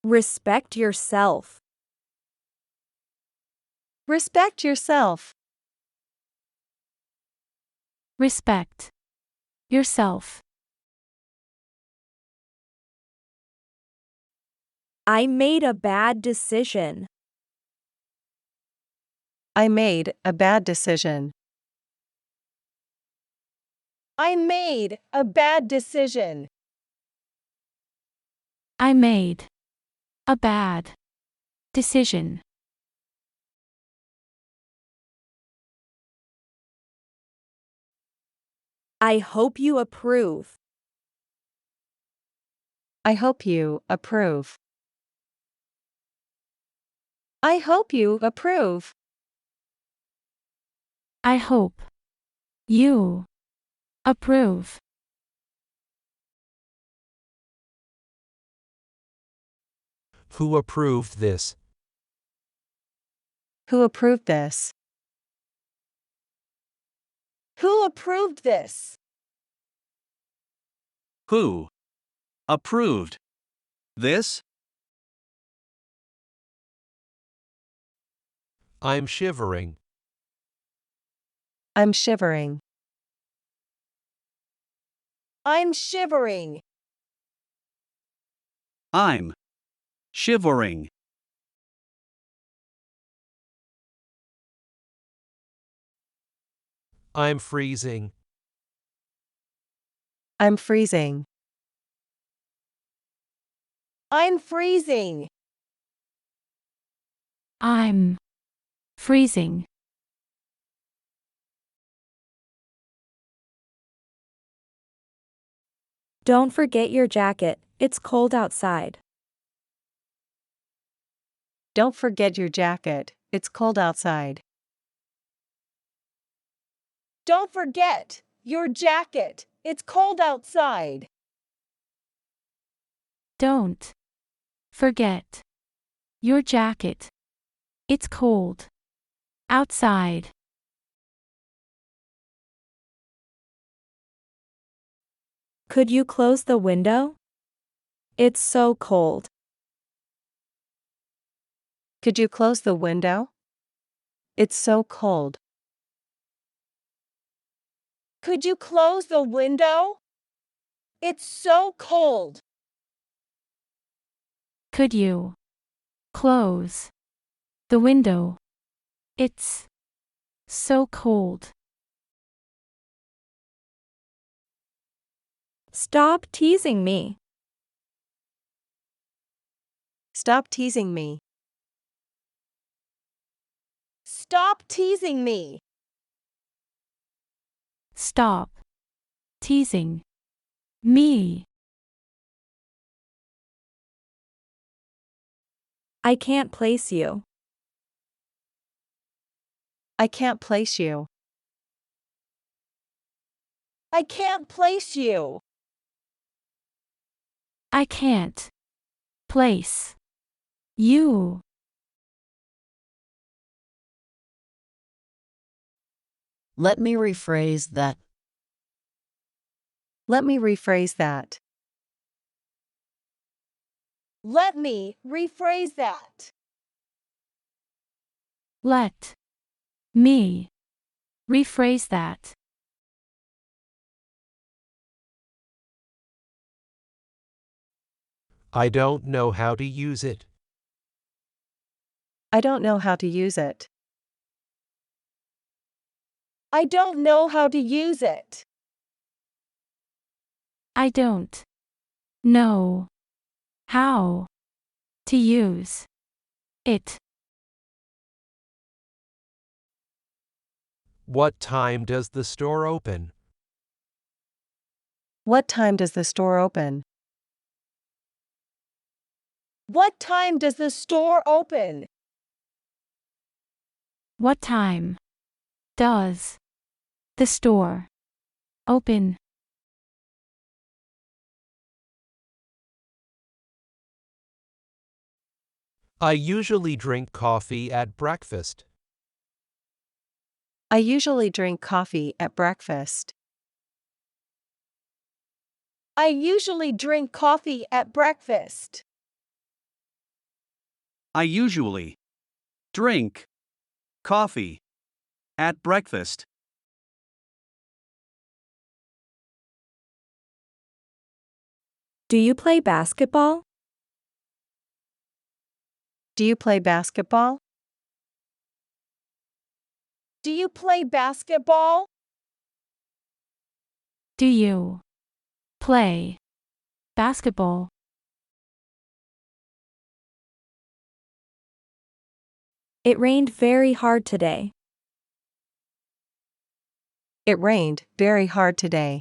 Respect yourself. Respect yourself. Respect yourself. I made a bad decision. I made a bad decision. I made a bad decision. I made a bad decision. I hope you approve. I hope you approve. I hope you approve. I hope you approve. Who approved this? Who approved this? Who approved this? Who approved this? I'm shivering. I'm shivering. I'm shivering. I'm shivering. I'm freezing. I'm freezing. I'm freezing. I'm freezing. Don't forget your jacket. It's cold outside. Don't forget your jacket. It's cold outside. Don't forget your jacket. It's cold outside. Don't forget your jacket. It's cold outside. Could you close the window? It's so cold. Could you close the window? It's so cold. Could you close the window? It's so cold. Could you close the window? It's so cold. Stop teasing me. Stop teasing me. Stop teasing me. Stop teasing me. I can't place you. I can't place you. I can't place you. I can't place you. Let me rephrase that. Let me rephrase that. Let me rephrase that. Let me rephrase that. I don't know how to use it. I don't know how to use it. I don't know how to use it. I don't know how to use it. What time does the store open? What time does the store open? What time does the store open? What time does the store open? I usually drink coffee at breakfast. I usually drink coffee at breakfast. I usually drink coffee at breakfast. I usually drink coffee at breakfast. Do you play basketball? Do you play basketball? Do you play basketball? Do you play basketball? It rained very hard today. It rained very hard today.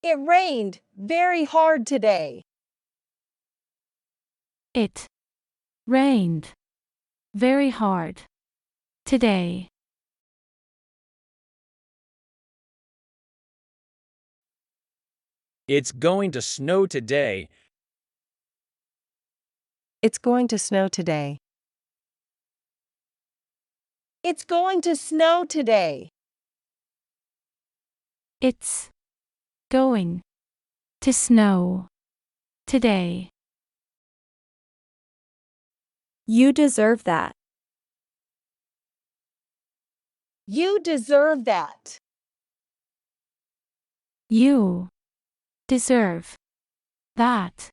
It rained very hard today. It rained very hard today. It's going to snow today. It's going to snow today. It's going to snow today. It's going to snow today. You deserve that. You deserve that. You deserve that.